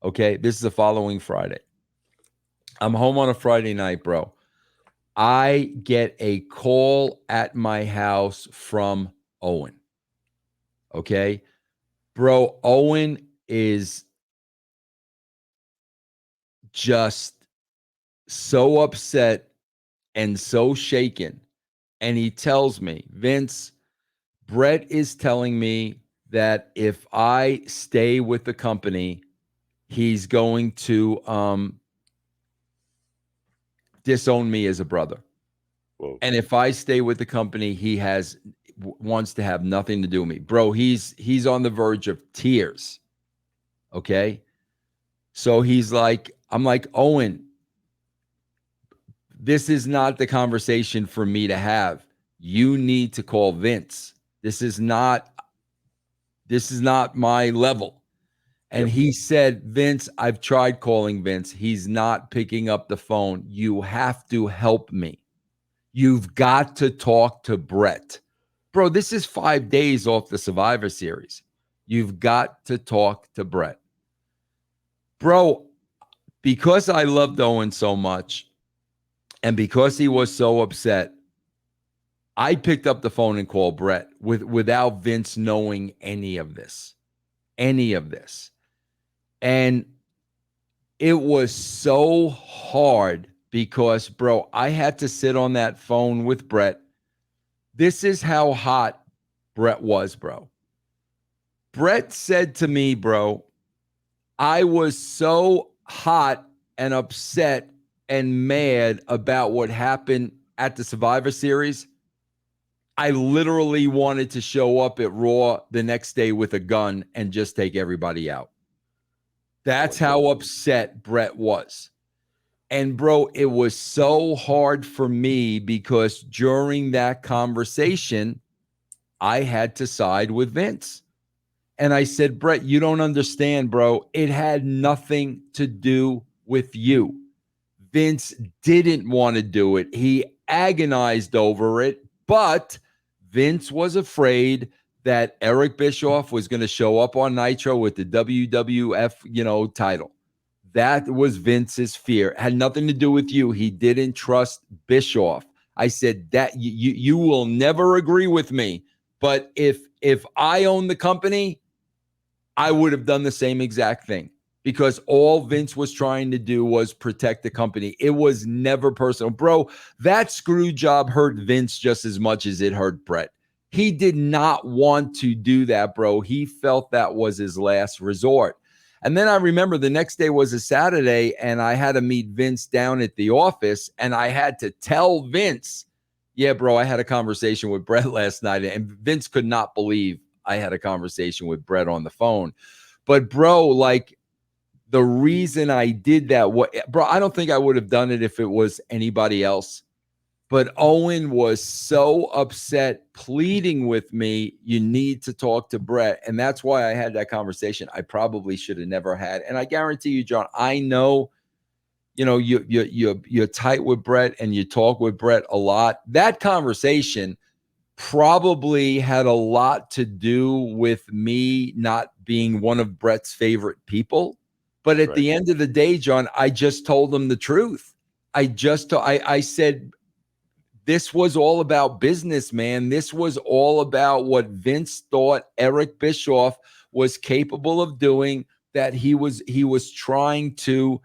Okay, this is the following Friday. I'm home on a Friday night, bro. I get a call at my house from Owen. Okay. Bro, Owen is just so upset and so shaken. And he tells me, Vince, Brett is telling me that if I stay with the company, he's going to disown me as a brother. Whoa. And if I stay with the company, he wants to have nothing to do with me. Bro, he's on the verge of tears. Okay? So he's like, I'm like, Owen, this is not the conversation for me to have. You need to call Vince. This is not my level. And Yep. he said, Vince, I've tried calling Vince. He's not picking up the phone. You have to help me. You've got to talk to Brett. Bro, this is 5 days off the Survivor Series. You've got to talk to Brett. Bro, because I loved Owen so much and because he was so upset, I picked up the phone and called Brett without Vince knowing any of this. Any of this. And it was so hard because, bro, I had to sit on that phone with Brett. This is how hot Brett was, bro. Brett said to me, bro, I was so hot and upset and mad about what happened at the Survivor Series. I literally wanted to show up at Raw the next day with a gun and just take everybody out. That's how upset Brett was. And bro, it was so hard for me because during that conversation, I had to side with Vince. And I said, Brett, you don't understand, bro. It had nothing to do with you. Vince didn't want to do it. He agonized over it, but Vince was afraid that Eric Bischoff was going to show up on Nitro with the WWF, title. That was Vince's fear. It had nothing to do with you. He didn't trust Bischoff. I said that you will never agree with me, but if I own the company, I would have done the same exact thing because all Vince was trying to do was protect the company. It was never personal. Bro, that screw job hurt Vince just as much as it hurt Brett. He did not want to do that, bro. He felt that was his last resort. And then I remember the next day was a Saturday, and I had to meet Vince down at the office, and I had to tell Vince, yeah, bro, I had a conversation with Brett last night, and Vince could not believe I had a conversation with Brett on the phone. But bro, like the reason I did that, bro, I don't think I would have done it if it was anybody else. But Owen was so upset, pleading with me, you need to talk to Brett. And that's why I had that conversation I probably should have never had. And I guarantee you, John, I know, you're tight with Brett and you talk with Brett a lot. That conversation probably had a lot to do with me not being one of Brett's favorite people. But at Right. the end of the day, John, I just told him the truth. I said, this was all about business, man. This was all about what Vince thought Eric Bischoff was capable of doing, that he was trying to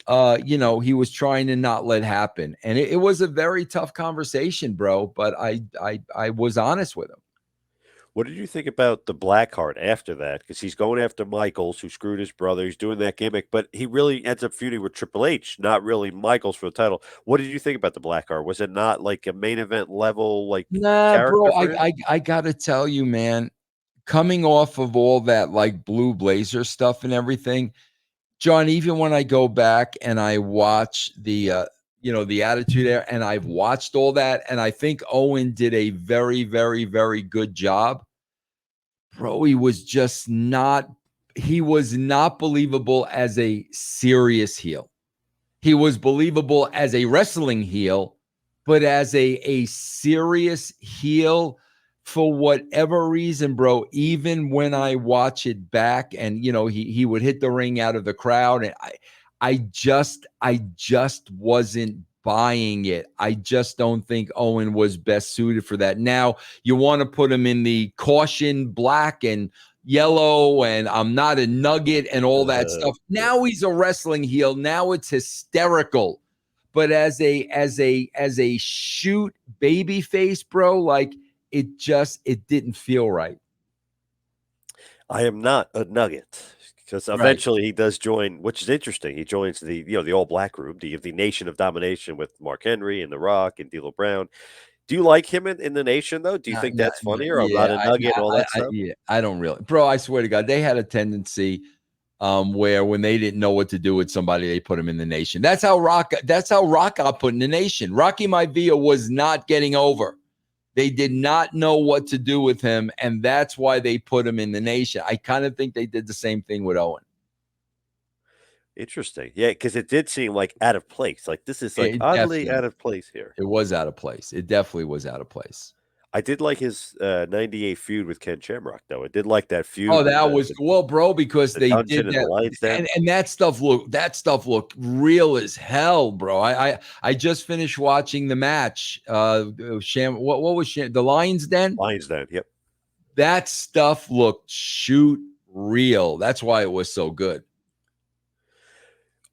he was trying to not let happen. And it was a very tough conversation, bro, but I was honest with him. What did you think about the Blackheart after that? Because he's going after Michaels, who screwed his brother. He's doing that gimmick, but he really ends up feuding with Triple H, not really Michaels for the title. What did you think about the Blackheart? Was it not like a main event level like Nah, bro, character for him? I gotta tell you, man, coming off of all that like Blue Blazer stuff and everything, John, even when I go back and I watch the Attitude Era, and I've watched all that, and I think Owen did a very, very, very good job. Bro, he was not believable as a serious heel. He was believable as a wrestling heel, but as a serious heel, for whatever reason, bro, even when I watch it back and he would hit the ring out of the crowd, and I just wasn't buying it. I just don't think Owen was best suited for that. Now, you want to put him in the caution black and yellow and I'm not a nugget and all that stuff. Yeah. Now he's a wrestling heel. Now it's hysterical. But as a shoot baby face, bro, like it didn't feel right. I am not a nugget because Right. eventually he does join, which is interesting. He joins the all black group, the Nation of Domination with Mark Henry and The Rock and D'Lo Brown. Do you like him in the Nation though? Do you think that's funnier? I'm not Yeah, a nugget and all that stuff. yeah, I don't really, bro. I swear to God, they had a tendency where when they didn't know what to do with somebody, they put him in the Nation. That's how Rock got put in the Nation. Rocky Maivia was not getting over. They did not know what to do with him, and that's why they put him in the Nation. I kind of think they did the same thing with Owen. Interesting. Yeah, because it did seem like out of place. Like this is like It oddly definitely, out of place here. it was out of place. It definitely was out of place. I did like his 98 feud with Ken Shamrock though. I did like that Oh, feud in that was well, bro, because the they dungeon did and the that, Lions Den. and that stuff looked real as hell, bro. I just finished watching the match. What was the Lions Den? Lions Den. Yep. That stuff looked shoot real. That's why it was so good.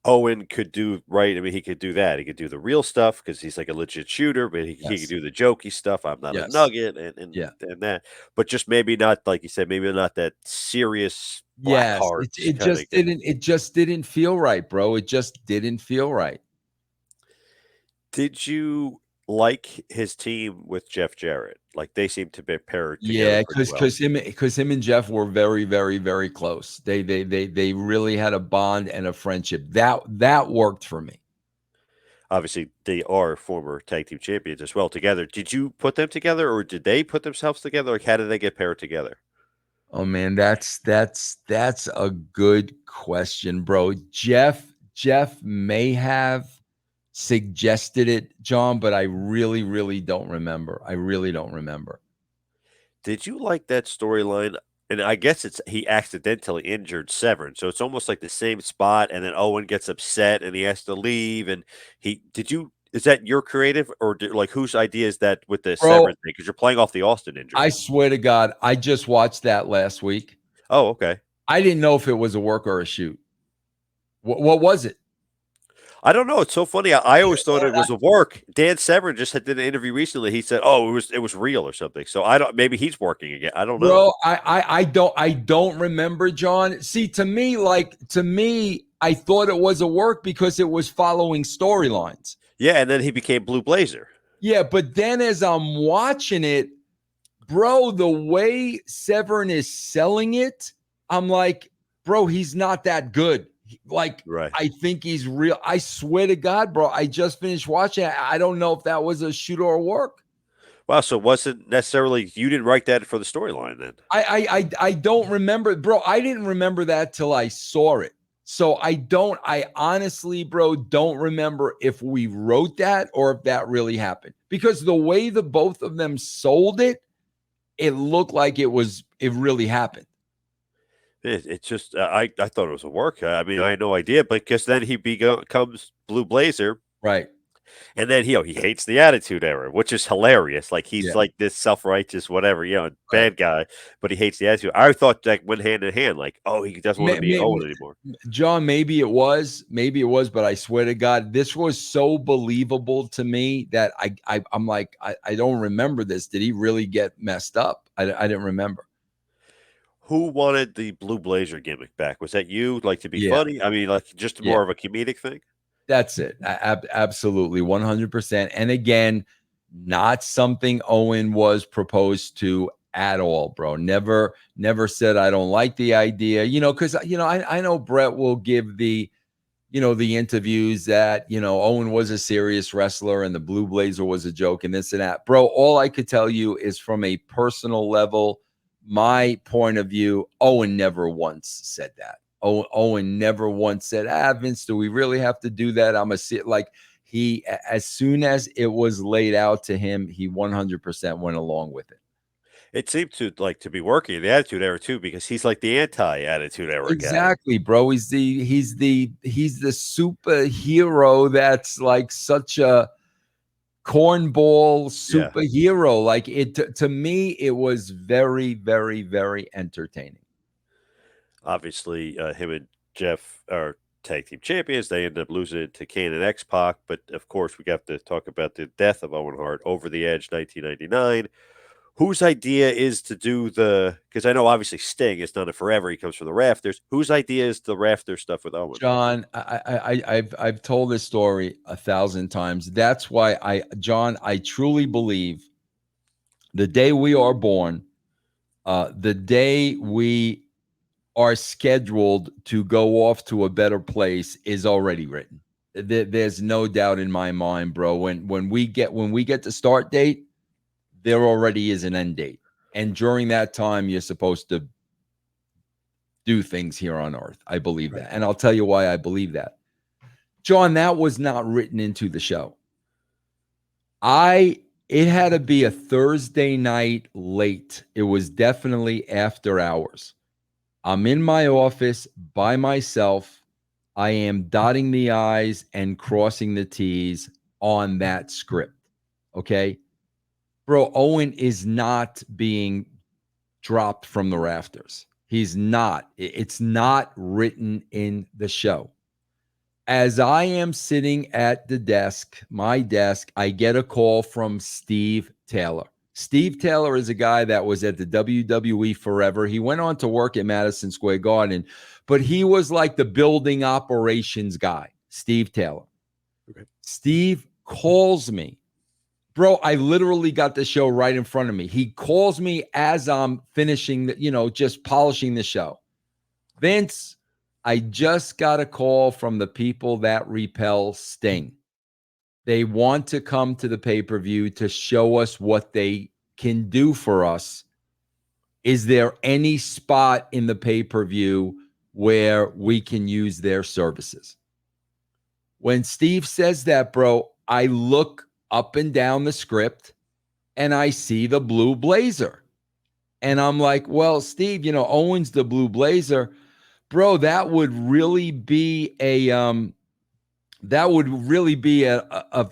Owen could do right. I mean, he could do that. He could do the real stuff because he's like a legit shooter, but he could Yes, do the jokey stuff. I'm not a yes, nugget and yeah. that, but just maybe not like you said, maybe not that serious black Yes, heart it kind of just gimmick. didn't feel right, bro. It just didn't feel right. Did you like his team with Jeff Jarrett? Like they seem to be paired together Yeah, pretty well. because him and Jeff were very, very, very close. They really had a bond and a friendship. That worked for me. Obviously, they are former tag team champions as well together. Did you put them together, or did they put themselves together? Like, how did they get paired together? Oh man, that's a good question, bro. Jeff may have suggested it, John, but I really, really don't remember. I really don't remember. Did you like that storyline? And I guess it's he accidentally injured Severn, so it's almost like the same spot. And then Owen gets upset and he has to leave. And he did you is that your creative or like whose idea is that with the Bro, Severn thing? Because you're playing off the Austin I injury. swear to God, I just watched that last week. Oh, okay. I didn't know if it was a work or a shoot. What was it? I don't know. It's so funny. I always thought it was a work. Dan Severn just did an interview recently. He said, "Oh, it was real or something." So I don't. Maybe he's working again. I don't know. Bro, I don't remember, John. See, to me, I thought it was a work because it was following storylines. Yeah, and then he became Blue Blazer. Yeah, but then as I'm watching it, bro, the way Severn is selling it, I'm like, bro, he's not that good. Like, Right. I think he's real. I swear to God, bro, I just finished watching it. I don't know if that was a shoot or a work. Wow. So it wasn't necessarily you didn't write that for the storyline then. I don't remember, bro. I didn't remember that till I saw it. So I honestly, bro, don't remember if we wrote that or if that really happened. Because the way the both of them sold it, it looked like it really happened. It's just I thought it was a work. I mean, I had no idea, but because then he becomes Blue Blazer, Right. and then he hates the Attitude Era, which is hilarious. Like he's Yeah. like this self righteous, whatever, Right. bad guy, but he hates the Attitude. I thought that went hand in hand. Like, oh, he doesn't want to be Owen anymore. John, maybe it was, but I swear to God, this was so believable to me that I'm like, I don't remember this. Did he really get messed up? I didn't remember. Who wanted the Blue Blazer gimmick back? Was that you? Like to be Yeah, funny? I mean, like just yeah. more of a comedic thing. That's it. Absolutely, 100%. And again, not something Owen was proposed to at all, bro. Never said I don't like the idea. Because I know Brett will give the interviews that Owen was a serious wrestler and the Blue Blazer was a joke and this and that, bro. All I could tell you is from a personal level, my point of view. Owen never once said that. Owen never once said, Vince, do we really have to do that? I'm a sit like he, as soon as it was laid out to him, he 100% went along with it. It seemed to be working in the Attitude Era too, because he's like the anti-Attitude Era guy. Exactly, bro. He's the superhero that's like such a cornball Yeah. superhero. Like it to me, it was very, very, very entertaining. Obviously, him and Jeff are tag team champions. They end up losing it to Kane and X Pac, but of course, we got to talk about the death of Owen Hart, Over the Edge, 1999. Whose idea is to do the? Because I know obviously Sting has done it forever. He comes from the rafters. Whose idea is the rafter stuff with Owen? John, I've told this story 1,000 times. That's why John, I truly believe the day we are born, the day we are scheduled to go off to a better place is already written. There's no doubt in my mind, bro. When we get the start date, there already is an end date, and during that time, you're supposed to do things here on Earth. I believe Right. that, and I'll tell you why I believe that. John, that was not written into the show. It had to be a Thursday night late. It was definitely after hours. I'm in my office by myself. I am dotting the I's and crossing the T's on that script. Okay. Bro, Owen is not being dropped from the rafters. He's not. It's not written in the show. As I am sitting at the desk, my desk, I get a call from Steve Taylor. Steve Taylor is a guy that was at the WWE forever. He went on to work at Madison Square Garden, but he was like the building operations guy, Steve Taylor. Okay. Steve calls me. Bro, I literally got the show right in front of me. He calls me as I'm finishing, just polishing the show. Vince, I just got a call from the people that repel Sting. They want to come to the pay-per-view to show us what they can do for us. Is there any spot in the pay-per-view where we can use their services? When Steve says that, bro, I look up and down the script and I see the blue blazer. And I'm like, well, Steve, Owen's the blue blazer. Bro, that would really be a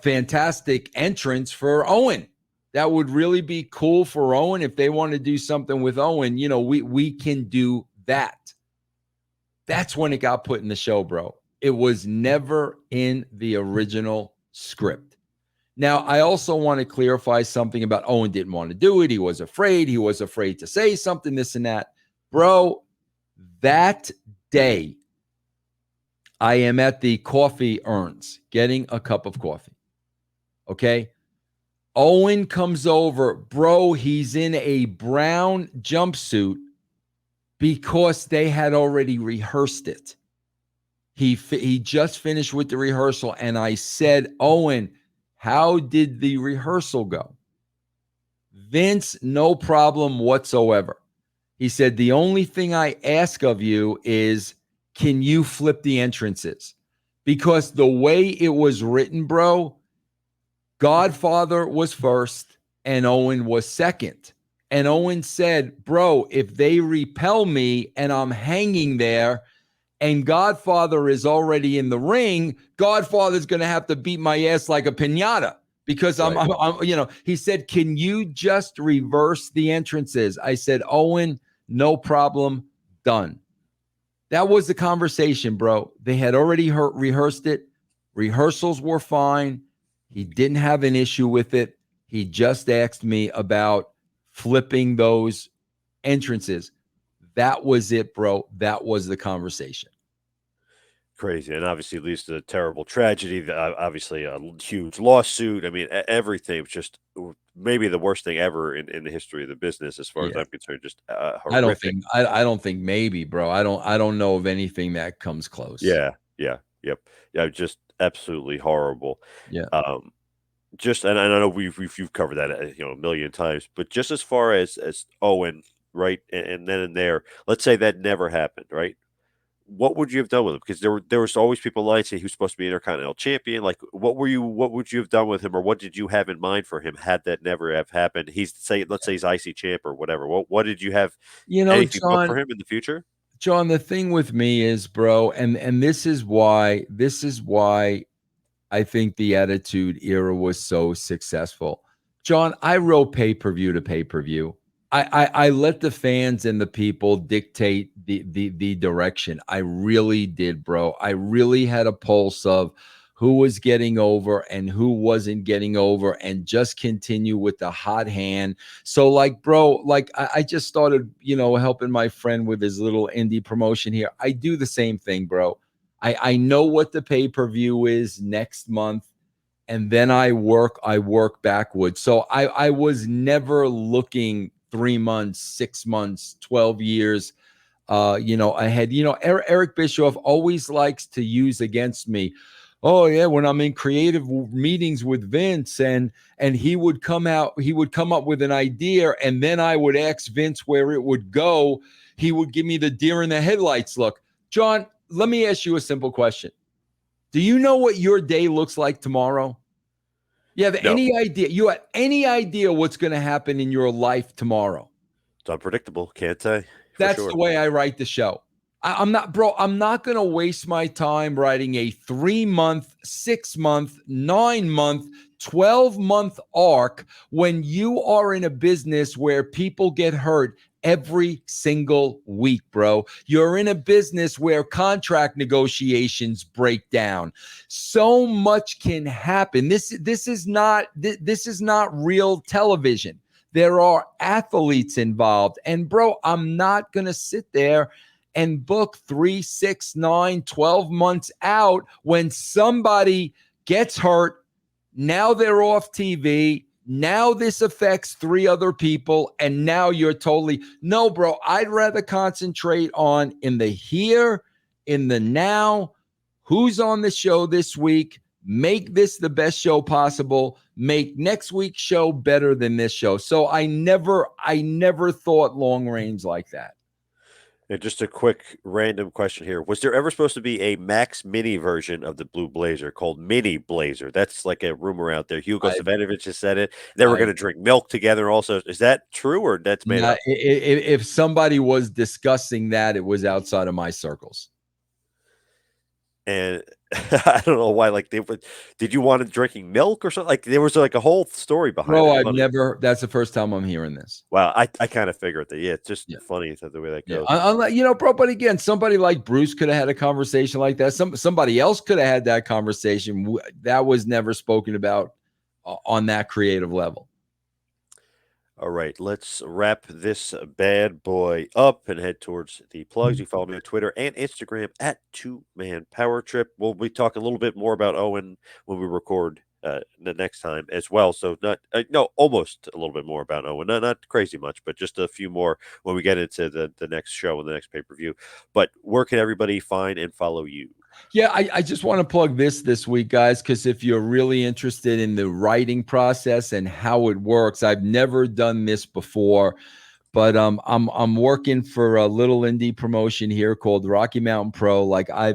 fantastic entrance for Owen. That would really be cool for Owen if they want to do something with Owen. We can do that. That's when it got put in the show, bro. It was never in the original script. Now, I also want to clarify something about Owen didn't want to do it. He was afraid. He was afraid to say something, this and that. Bro, that day, I am at the coffee urns getting a cup of coffee. Okay. Owen comes over. Bro, he's in a brown jumpsuit because they had already rehearsed it. He just finished with the rehearsal. And I said, Owen, how did the rehearsal go? Vince, no problem whatsoever. He said, the only thing I ask of you is, can you flip the entrances? Because the way it was written, bro, Godfather was first and Owen was second. And Owen said, bro, if they repel me and I'm hanging there and Godfather is already in the ring, Godfather's going to have to beat my ass like a piñata. Because he said, can you just reverse the entrances? I said, Owen, no problem, done. That was the conversation, bro. They had already rehearsed it. Rehearsals were fine. He didn't have an issue with it. He just asked me about flipping those entrances. That was it, bro. That was the conversation. Crazy, and obviously leads to a terrible tragedy. Obviously, a huge lawsuit. I mean, everything was just maybe the worst thing ever in the history of the business, as far as Yeah. I'm concerned. Just I don't horrific. think I don't think maybe, bro. I don't know of anything that comes close. Yeah, yeah, yep, yeah. Just absolutely horrible. Yeah. Um, and I know you've covered that a million times, but just as far as Owen, right, and then and there, let's say that never happened, right? what would you have done with him? Because there was always people like say he was supposed to be Intercontinental Champion. Like, what would you have done with him, or what did you have in mind for him had that never have happened? Let's say he's IC champ or whatever. What did you have You know, anything booked John, for him in the future? John, the thing with me is, bro, and this is why I think the Attitude Era was so successful. John, I wrote pay-per-view to pay-per-view. I let the fans and the people dictate the direction. I really did, bro. I really had a pulse of who was getting over and who wasn't getting over, and just continue with the hot hand. So, like, bro, like I just started, helping my friend with his little indie promotion here. I do the same thing, bro. I know what the pay-per-view is next month, and then I work backwards. So I was never looking 3 months, 6 months, 12 years ahead. Eric Bischoff always likes to use against me. Oh yeah, when I'm in creative meetings with Vince, and he would come up with an idea, and then I would ask Vince where it would go. He would give me the deer in the headlights look. John, let me ask you a simple question. Do you know what your day looks like tomorrow? You have No, any idea? You have any idea what's going to happen in your life tomorrow? it's unpredictable. Can't say for That's the sure. way I write the show. I'm not, bro. I'm not going to waste my time writing a 3 month, 6 month, 9 month, 12 month arc when you are in a business where people get hurt every single week, bro. You're in a business where contract negotiations break down. So much can happen. This is not real television. There are athletes involved. And bro, I'm not going to sit there and book 3, 6, 9, 12 months out when somebody gets hurt. Now they're off TV. Now this affects 3 other people. And now you're totally, no, bro, I'd rather concentrate on in the here, in the now, who's on the show this week, make this the best show possible, make next week's show better than this show. So I never thought long range like that. And just a quick random question here. Was there ever supposed to be a Max Mini version of the Blue Blazer called Mini Blazer? That's like a rumor out there. Hugo I Savinovich has said it. They were I going to drink milk together also. Is that true or that's made Now, up? if somebody was discussing that, it was outside of my circles. And I don't know why, like they would did you want it drinking milk or something? Like there was like a whole story behind Bro, it. I've Funny. never, that's the first time I'm hearing this. Wow, I kind of figured that. Yeah, it's just Yeah. funny the way that Yeah. goes. Bro, but again, somebody like Bruce could have had a conversation like that. Somebody else could have had that conversation. That was never spoken about on that creative level. All right, let's wrap this bad boy up and head towards the plugs. You follow me on Twitter and Instagram at Two Man Power Trip. We'll be talking a little bit more about Owen when we record the next time as well. So not no, almost a little bit more about Owen. Not crazy much, but just a few more when we get into the next show and the next pay per view. But where can everybody find and follow you? Yeah, I just want to plug this week, guys, because if you're really interested in the writing process and how it works, I've never done this before, but I'm working for a little indie promotion here called Rocky Mountain Pro.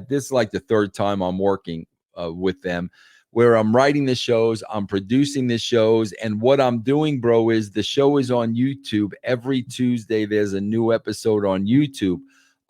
This is like the third time I'm working with them, where I'm writing the shows, I'm producing the shows, and what I'm doing, bro, is the show is on YouTube every Tuesday. There's a new episode on YouTube.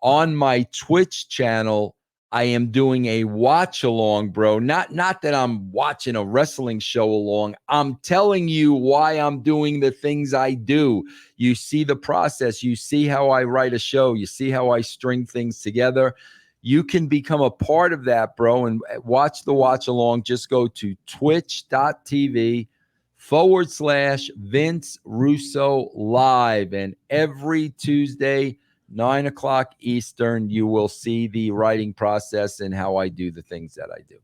On my Twitch channel, I am doing a watch along, bro. Not that I'm watching a wrestling show along. I'm telling you why I'm doing the things I do. You see the process. You see how I write a show. You see how I string things together. You can become a part of that, bro, and watch the watch along. Just go to twitch.tv/Vince Russo Live. And every Tuesday, 9 o'clock Eastern, you will see the writing process and how I do the things that I do.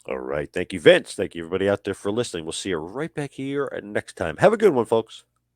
All right. Thank you, Vince. Thank you, everybody out there for listening. We'll see you right back here next time. Have a good one, folks.